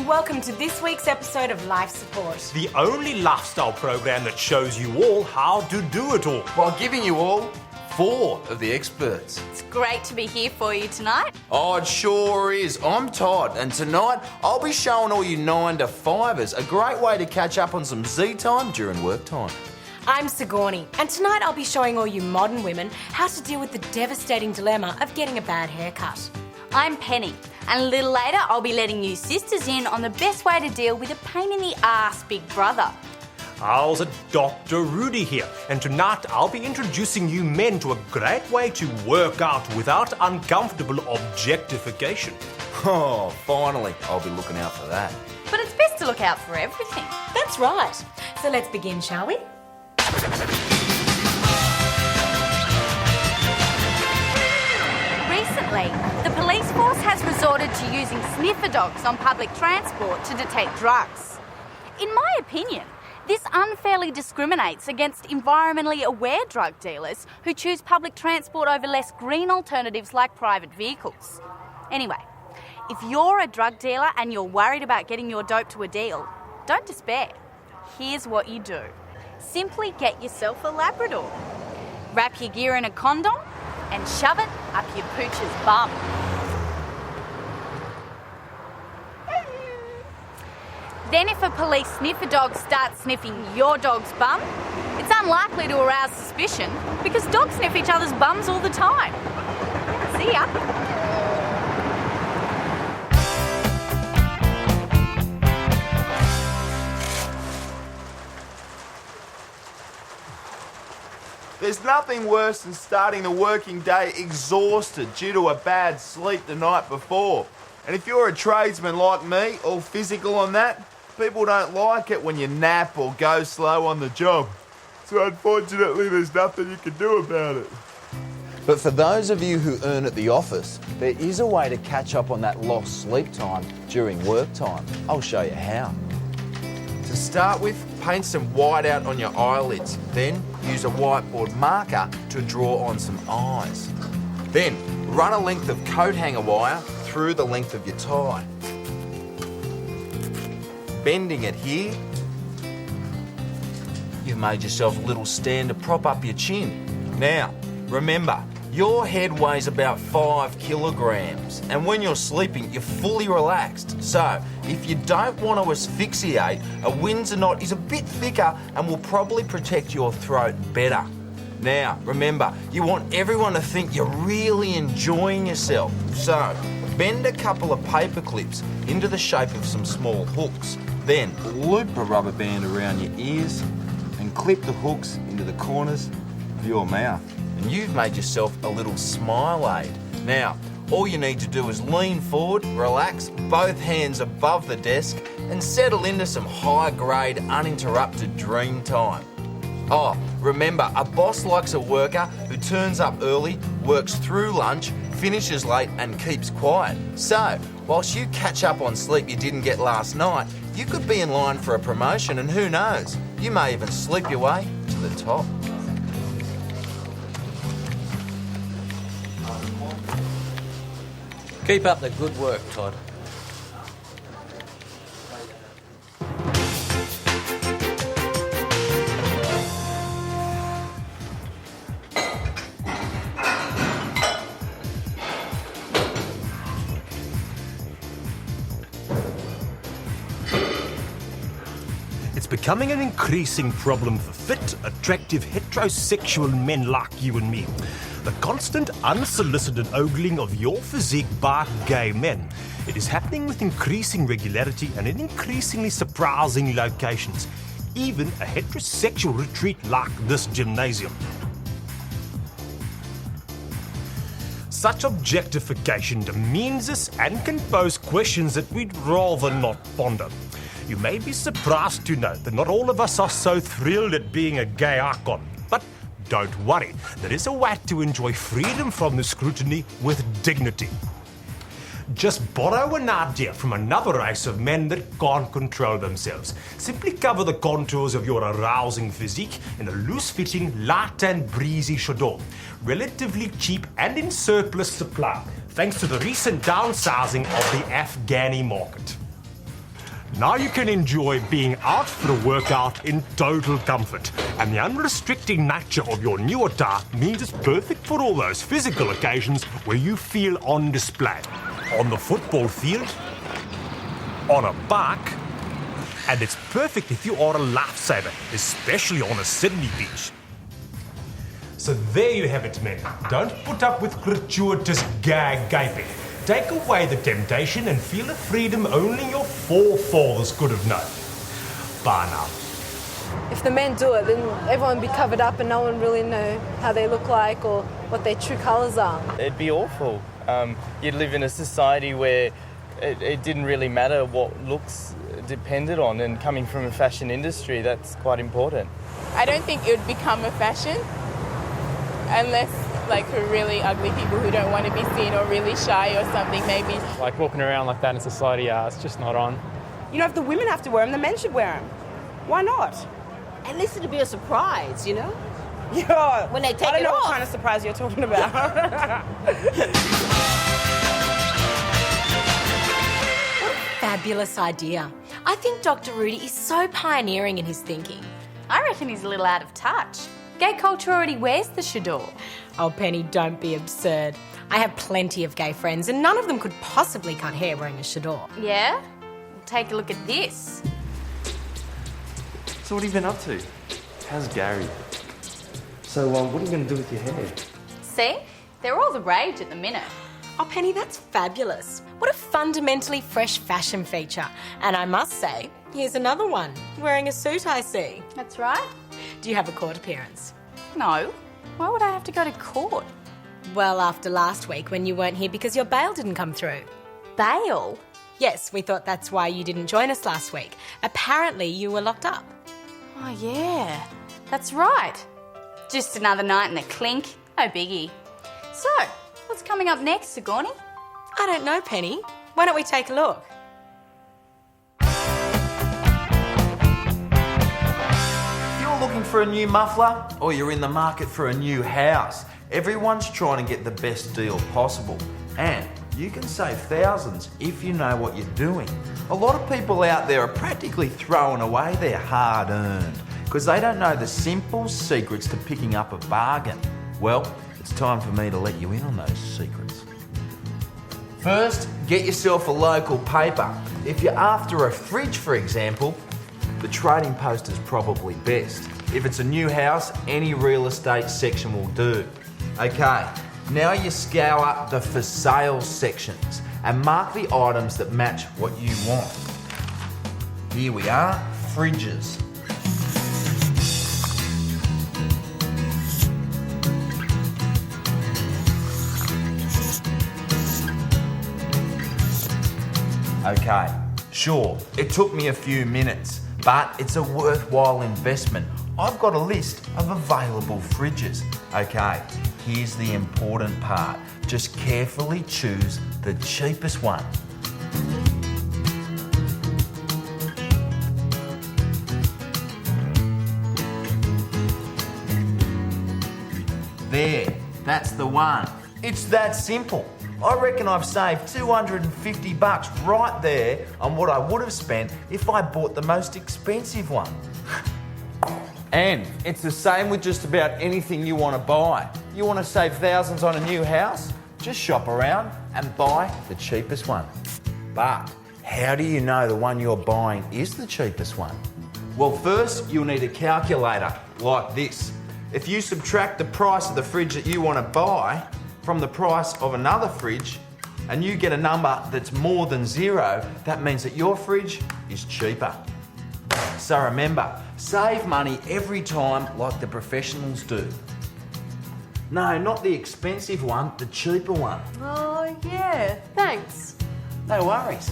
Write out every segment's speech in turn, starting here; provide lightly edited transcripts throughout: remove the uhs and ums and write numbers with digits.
Welcome to this week's episode of Life Support. The only lifestyle program that shows you all how to do it all. While giving you all 4 of the experts. It's great to be here for you tonight. Oh, it sure is. I'm Todd, and tonight I'll be showing all you 9 to 5ers a great way to catch up on some Z time during work time. I'm Sigourney, and tonight I'll be showing all you modern women how to deal with the devastating dilemma of getting a bad haircut. I'm Penny, and a little later I'll be letting you sisters in on the best way to deal with a pain in the arse big brother. How's it, Dr. Rudy here, and tonight I'll be introducing you men to a great way to work out without uncomfortable objectification. Oh, finally, I'll be looking out for that. But it's best to look out for everything. That's right. So let's begin, shall we? Recently, the police force has resorted to using sniffer dogs on public transport to detect drugs. In my opinion, this unfairly discriminates against environmentally aware drug dealers who choose public transport over less green alternatives like private vehicles. Anyway, if you're a drug dealer and you're worried about getting your dope to a deal, don't despair. Here's what you do. Simply get yourself a Labrador. Wrap your gear in a condom and shove it up your pooch's bum. Then if a police sniffer dog starts sniffing your dog's bum, it's unlikely to arouse suspicion because dogs sniff each other's bums all the time. See ya. There's nothing worse than starting the working day exhausted due to a bad sleep the night before. And if you're a tradesman like me, all physical on that, people don't like it when you nap or go slow on the job. So unfortunately, there's nothing you can do about it. But for those of you who earn at the office, there is a way to catch up on that lost sleep time during work time. I'll show you how. To start with, paint some white out on your eyelids. Then use a whiteboard marker to draw on some eyes. Then run a length of coat hanger wire through the length of your tie. Bending it here, you've made yourself a little stand to prop up your chin. Now, remember, your head weighs about 5 kilograms, and when you're sleeping, you're fully relaxed. So, if you don't want to asphyxiate, a Windsor knot is a bit thicker and will probably protect your throat better. Now, remember, you want everyone to think you're really enjoying yourself. So, bend a couple of paper clips into the shape of some small hooks. Then, loop a rubber band around your ears and clip the hooks into the corners of your mouth. And you've made yourself a little smile aid. Now, all you need to do is lean forward, relax, both hands above the desk, and settle into some high-grade, uninterrupted dream time. Oh, remember, a boss likes a worker who turns up early, works through lunch, finishes late, and keeps quiet. So, whilst you catch up on sleep you didn't get last night, you could be in line for a promotion, and who knows, you may even sleep your way to the top. Keep up the good work, Todd. It's becoming an increasing problem for fit, attractive, heterosexual men like you and me. The constant, unsolicited ogling of your physique by gay men. It is happening with increasing regularity and in increasingly surprising locations. Even a heterosexual retreat like this gymnasium. Such objectification demeans us and can pose questions that we'd rather not ponder. You may be surprised to know that not all of us are so thrilled at being a gay icon. But don't worry, there is a way to enjoy freedom from the scrutiny with dignity. Just borrow an idea from another race of men that can't control themselves. Simply cover the contours of your arousing physique in a loose-fitting, light and breezy chador. Relatively cheap and in surplus supply, thanks to the recent downsizing of the Afghani market. Now you can enjoy being out for a workout in total comfort, and the unrestricting nature of your new attire means it's perfect for all those physical occasions where you feel on display. On the football field, on a bike, and it's perfect if you are a lifesaver, especially on a Sydney beach. So there you have it, men. Don't put up with gratuitous gag gaping. Take away the temptation and feel the freedom only your forefathers could have known. Bye now. If the men do it, then everyone would be covered up and no one really know how they look like or what their true colours are. It'd be awful. You'd live in a society where it didn't really matter what looks depended on, and coming from a fashion industry, that's quite important. I don't think it would become a fashion unless, like, for really ugly people who don't want to be seen or really shy or something, maybe. Like walking around like that in society, it's just not on. You know, if the women have to wear them, the men should wear them. Why not? At least it'll be a surprise, you know? Yeah. When they take it off. I don't know what kind of surprise you're talking about. Fabulous idea. I think Dr. Rudy is so pioneering in his thinking. I reckon he's a little out of touch. Gay culture already wears the chador. Oh, Penny, don't be absurd. I have plenty of gay friends and none of them could possibly cut hair wearing a chador. Yeah? Take a look at this. So what have you been up to? How's Gary? So what are you going to do with your hair? See? They're all the rage at the minute. Oh, Penny, that's fabulous. What a fundamentally fresh fashion feature. And I must say, here's another one. Wearing a suit, I see. That's right. Do you have a court appearance? No. Why would I have to go to court? Well, after last week when you weren't here because your bail didn't come through. Bail? Yes, we thought that's why you didn't join us last week. Apparently you were locked up. Oh, yeah. That's right. Just another night in the clink. No biggie. So, what's coming up next, Sigourney? I don't know, Penny. Why don't we take a look? If you're looking for a new muffler or you're in the market for a new house, everyone's trying to get the best deal possible. And you can save thousands if you know what you're doing. A lot of people out there are practically throwing away their hard-earned because they don't know the simple secrets to picking up a bargain. Well, it's time for me to let you in on those secrets. First, get yourself a local paper. If you're after a fridge, for example, the Trading Post is probably best. If it's a new house, any real estate section will do. Okay, now you scour the for sale sections and mark the items that match what you want. Here we are, fridges. Okay, sure, it took me a few minutes, but it's a worthwhile investment. I've got a list of available fridges. Okay, here's the important part. Just carefully choose the cheapest one. There, that's the one. It's that simple. I reckon I've saved $250 right there on what I would have spent if I bought the most expensive one. And it's the same with just about anything you want to buy. You want to save thousands on a new house? Just shop around and buy the cheapest one. But how do you know the one you're buying is the cheapest one? Well, first you'll need a calculator like this. If you subtract the price of the fridge that you want to buy from the price of another fridge and you get a number that's more than 0, that means that your fridge is cheaper. So remember, save money every time like the professionals do. No, not the expensive one, the cheaper one. Oh, yeah. Thanks. No worries.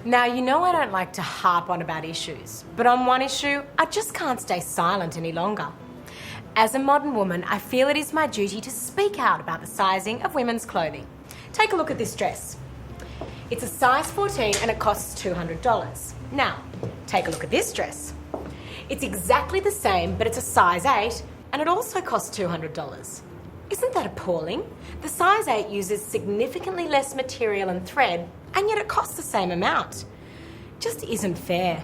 Now, you know I don't like to harp on about issues, but on one issue, I just can't stay silent any longer. As a modern woman, I feel it is my duty to speak out about the sizing of women's clothing. Take a look at this dress. It's a size 14 and it costs $200. Now, take a look at this dress. It's exactly the same, but it's a size 8 and it also costs $200. Isn't that appalling? The size 8 uses significantly less material and thread, and yet it costs the same amount. Just isn't fair.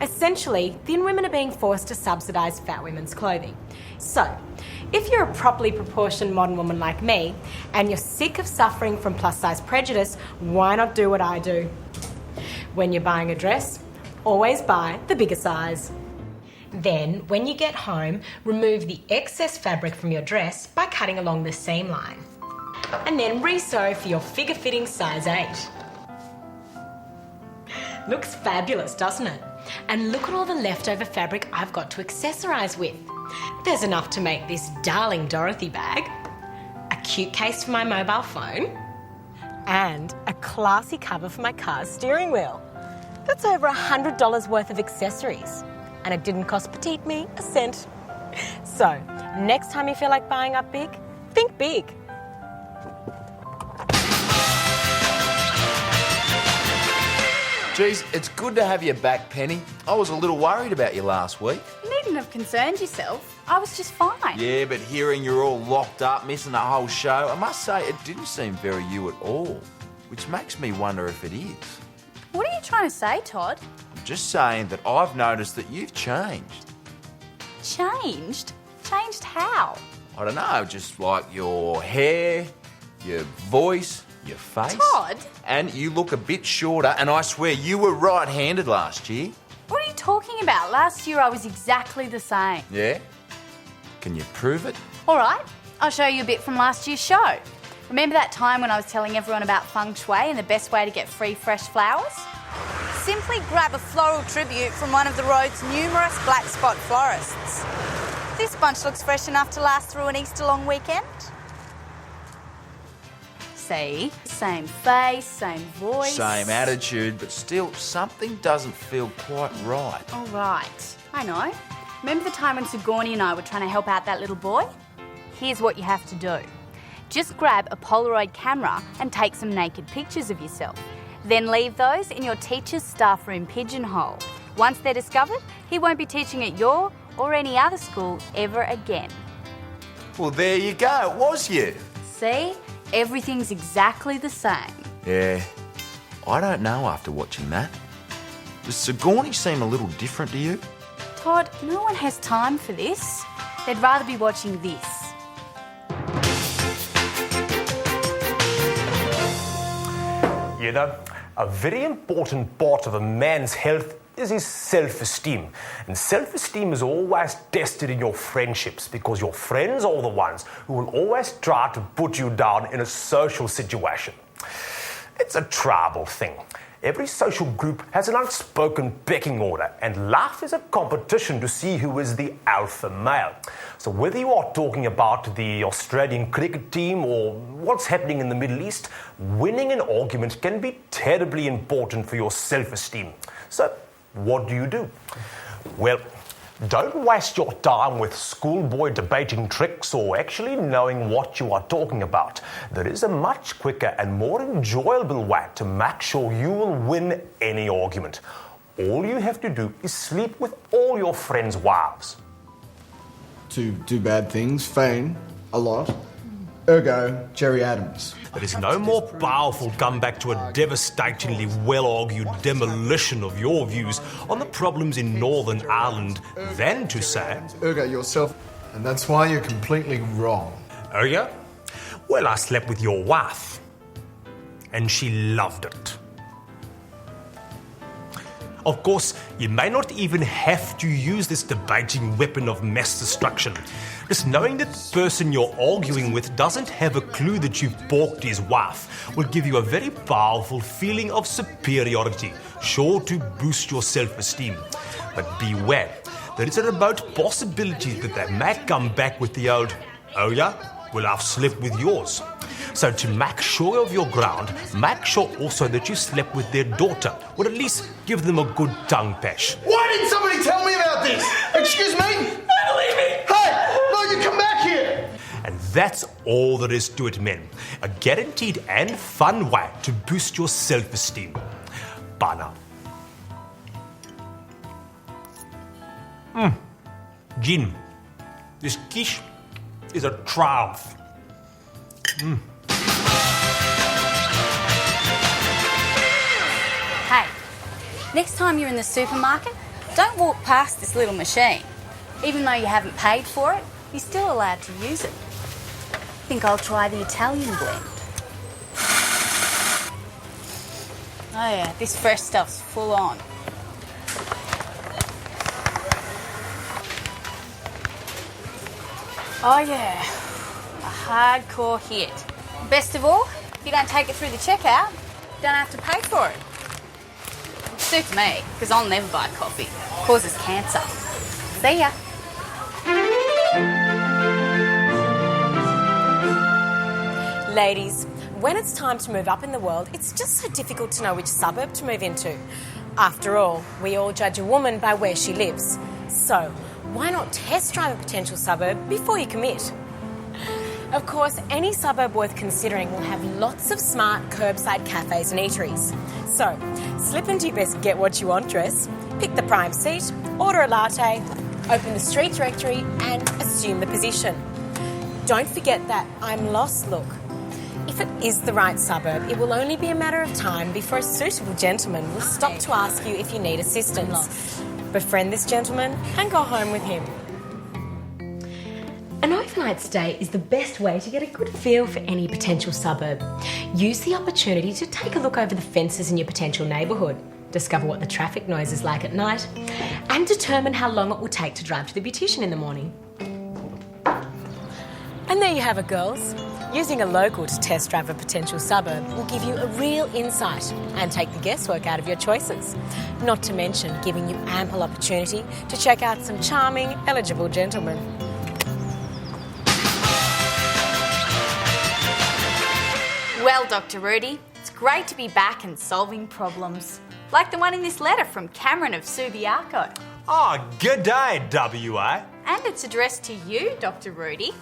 Essentially, thin women are being forced to subsidise fat women's clothing. So, if you're a properly proportioned modern woman like me, and you're sick of suffering from plus-size prejudice, why not do what I do? When you're buying a dress, always buy the bigger size. Then, when you get home, remove the excess fabric from your dress by cutting along the seam line. And then re-sew for your figure-fitting size 8. Looks fabulous, doesn't it? And look at all the leftover fabric I've got to accessorise with. There's enough to make this darling Dorothy bag, a cute case for my mobile phone, and a classy cover for my car's steering wheel. That's over $100 worth of accessories. And it didn't cost petite me a cent. So, next time you feel like buying up big, think big. Geez, it's good to have you back, Penny. I was a little worried about you last week. You needn't have concerned yourself. I was just fine. Yeah, but hearing you're all locked up, missing the whole show, I must say it didn't seem very you at all, which makes me wonder if it is. What are you trying to say, Todd? I'm just saying that I've noticed that you've changed. Changed? Changed how? I don't know, just like your hair, your voice, your face. Todd? And you look a bit shorter, and I swear you were right-handed last year. What are you talking about? Last year I was exactly the same. Yeah? Can you prove it? All right, I'll show you a bit from last year's show. Remember that time when I was telling everyone about feng shui and the best way to get free fresh flowers? Simply grab a floral tribute from one of the road's numerous black spot florists. This bunch looks fresh enough to last through an Easter long weekend. See? Same face, same voice. Same attitude, but still something doesn't feel quite right. All right, I know. Remember the time when Sigourney and I were trying to help out that little boy? Here's what you have to do. Just grab a Polaroid camera and take some naked pictures of yourself. Then leave those in your teacher's staff room pigeonhole. Once they're discovered, he won't be teaching at your or any other school ever again. Well, there you go. It was you. See? Everything's exactly the same. Yeah. I don't know after watching that. Does Sigourney seem a little different to you? Todd, no one has time for this. They'd rather be watching this. You know, a very important part of a man's health is his self-esteem. And self-esteem is always tested in your friendships because your friends are the ones who will always try to put you down in a social situation. It's a tribal thing. Every social group has an unspoken pecking order, and life is a competition to see who is the alpha male. So whether you are talking about the Australian cricket team or what's happening in the Middle East, winning an argument can be terribly important for your self-esteem. So what do? Well, don't waste your time with schoolboy debating tricks or actually knowing what you are talking about. There is a much quicker and more enjoyable way to make sure you will win any argument. All you have to do is sleep with all your friends' wives. To do bad things, feign a lot. Ergo, Jerry Adams. There is no more powerful comeback to a devastatingly well-argued demolition of your views on the problems in Northern Ireland than to say... Ergo yourself, and that's why you're completely wrong. Ergo? Well, I slept with your wife, and she loved it. Of course, you may not even have to use this debating weapon of mass destruction. Just knowing that the person you're arguing with doesn't have a clue that you've balked his wife will give you a very powerful feeling of superiority, sure to boost your self-esteem. But beware, there is a remote possibility that they may come back with the old, "Oh yeah? Well, I've slept with yours." So to make sure of your ground, make sure also that you slept with their daughter, or at least give them a good tongue pash. Why didn't somebody tell me about this? Excuse me? Don't believe me! Hey! No, you come back here! And that's all there is to it, men. A guaranteed and fun way to boost your self-esteem. Bye now. Gin. This quiche is a triumph. Hey, next time you're in the supermarket, don't walk past this little machine. Even though you haven't paid for it, you're still allowed to use it. I think I'll try the Italian blend. Oh yeah, this fresh stuff's full on. Oh yeah, a hardcore hit. Best of all, if you don't take it through the checkout, you don't have to pay for it. It suits me, because I'll never buy coffee. It causes cancer. See ya. Ladies, when it's time to move up in the world, it's just so difficult to know which suburb to move into. After all, we all judge a woman by where she lives. So, why not test drive a potential suburb before you commit? Of course, any suburb worth considering will have lots of smart curbside cafes and eateries. So, slip into your best get what you want dress, pick the prime seat, order a latte, open the street directory and assume the position. Don't forget that I'm lost look. If it is the right suburb, it will only be a matter of time before a suitable gentleman will stop to ask you if you need assistance. Befriend this gentleman and go home with him. An overnight stay is the best way to get a good feel for any potential suburb. Use the opportunity to take a look over the fences in your potential neighbourhood, discover what the traffic noise is like at night, and determine how long it will take to drive to the beautician in the morning. And there you have it, girls. Using a local to test drive a potential suburb will give you a real insight and take the guesswork out of your choices. Not to mention giving you ample opportunity to check out some charming, eligible gentlemen. Well, Dr. Rudy, it's great to be back and solving problems. Like the one in this letter from Cameron of Subiaco. G'day, WA. And it's addressed to you, Dr. Rudy.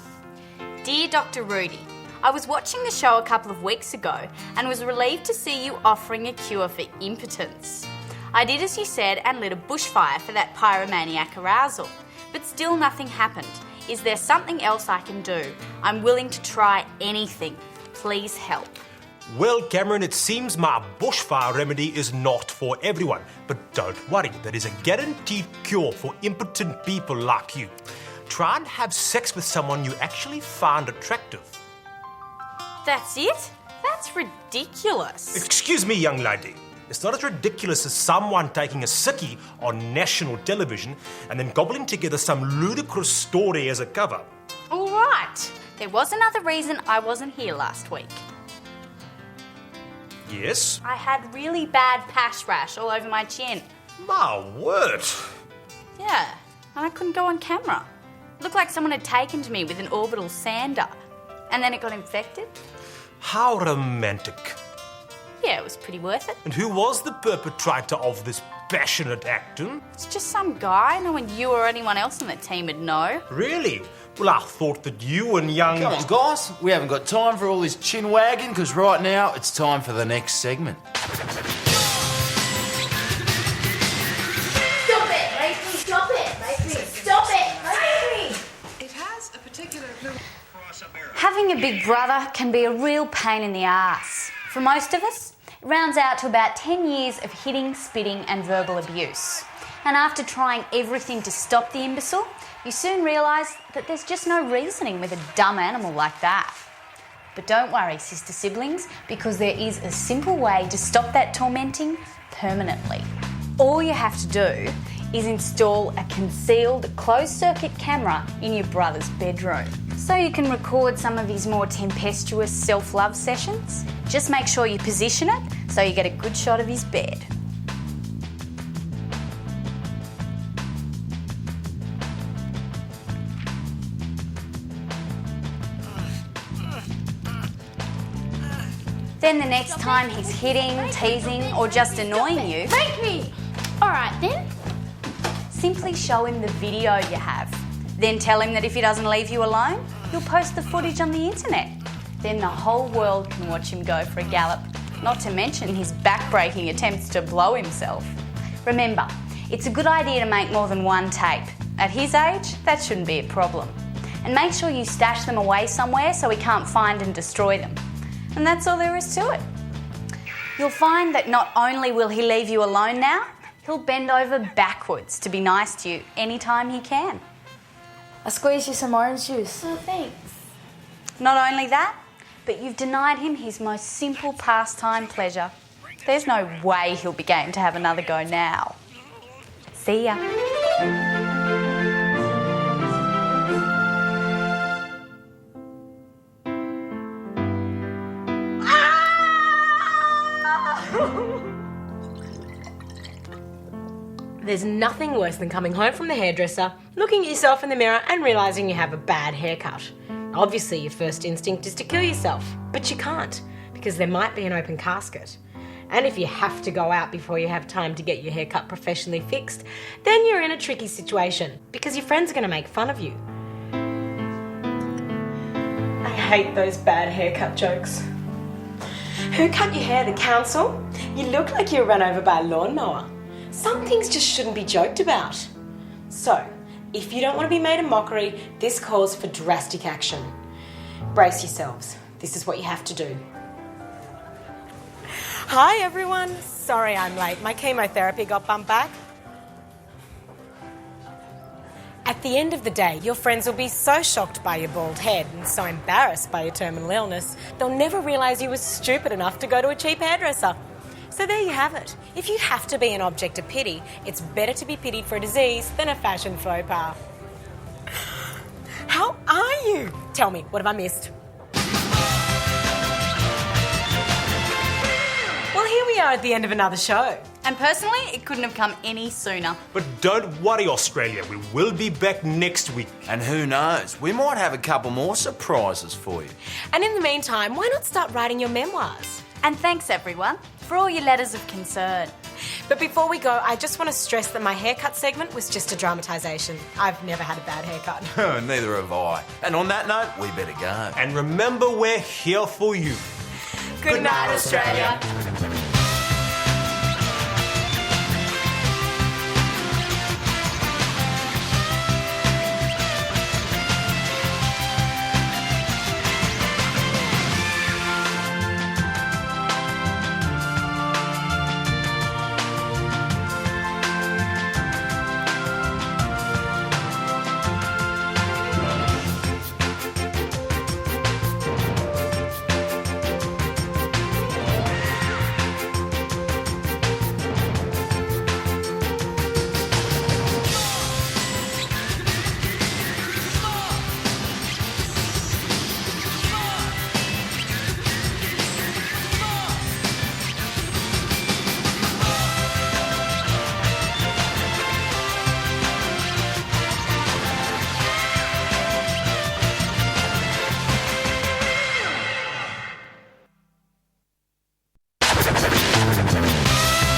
Dear Dr. Rudy, I was watching the show a couple of weeks ago and was relieved to see you offering a cure for impotence. I did as you said and lit a bushfire for that pyromaniac arousal, but still nothing happened. Is there something else I can do? I'm willing to try anything. Please help. Well, Cameron, it seems my bushfire remedy is not for everyone. But don't worry, there is a guaranteed cure for impotent people like you. Try and have sex with someone you actually find attractive. That's it? That's ridiculous. Excuse me, young lady. It's not as ridiculous as someone taking a sickie on national television and then gobbling together some ludicrous story as a cover. All right. There was another reason I wasn't here last week. Yes? I had really bad pash rash all over my chin. My word. Yeah, and I couldn't go on camera. It looked like someone had taken to me with an orbital sander. And then it got infected. How romantic. Yeah, it was pretty worth it. And who was the perpetrator of this passionate act? It's just some guy. No one you or anyone else on the team would know. Really? Well, I thought that you and young... Come on, guys. We haven't got time for all this chin wagging because right now it's time for the next segment. Stop it, Mason! Stop it, Mason! Stop it, Mason! It has a particular... Having a big brother can be a real pain in the ass. For most of us, it rounds out to about 10 years of hitting, spitting and verbal abuse. And after trying everything to stop the imbecile, you soon realise that there's just no reasoning with a dumb animal like that. But don't worry, sister siblings, because there is a simple way to stop that tormenting permanently. All you have to do is install a concealed closed-circuit camera in your brother's bedroom. So you can record some of his more tempestuous self-love sessions. Just make sure you position it so you get a good shot of his bed. Then the next time he's hitting, teasing, or just annoying you, Break me! Alright then. simply show him the video you have. Then tell him that if he doesn't leave you alone, you'll post the footage on the internet. Then the whole world can watch him go for a gallop, not to mention his back-breaking attempts to blow himself. Remember, it's a good idea to make more than one tape. At his age, that shouldn't be a problem. And make sure you stash them away somewhere so he can't find and destroy them. And that's all there is to it. You'll find that not only will he leave you alone now, he'll bend over backwards to be nice to you anytime he can. I'll squeeze you some orange juice. Oh, thanks. Not only that, but you've denied him his most simple pastime pleasure. There's no way he'll be game to have another go now. See ya. There's nothing worse than coming home from the hairdresser, looking at yourself in the mirror and realising you have a bad haircut. Obviously, your first instinct is to kill yourself, but you can't, because there might be an open casket. And if you have to go out before you have time to get your haircut professionally fixed, then you're in a tricky situation, because your friends are going to make fun of you. I hate those bad haircut jokes. Who cut your hair? The council? You look like you were run over by a lawnmower. Some things just shouldn't be joked about. So, if you don't want to be made a mockery, this calls for drastic action. Brace yourselves. This is what you have to do. Hi everyone. Sorry I'm late. My chemotherapy got bumped back. At the end of the day, your friends will be so shocked by your bald head and so embarrassed by your terminal illness, they'll never realise you were stupid enough to go to a cheap hairdresser. So there you have it. If you have to be an object of pity, it's better to be pitied for a disease than a fashion faux pas. How are you? Tell me, what have I missed? Well, here we are at the end of another show. And personally, it couldn't have come any sooner. But don't worry, Australia. We will be back next week. And who knows, we might have a couple more surprises for you. And in the meantime, why not start writing your memoirs? And thanks everyone for all your letters of concern. But before we go, I just want to stress that my haircut segment was just a dramatisation. I've never had a bad haircut. Neither have I. And on that note, we better go. And remember, we're here for you. Good night, Australia.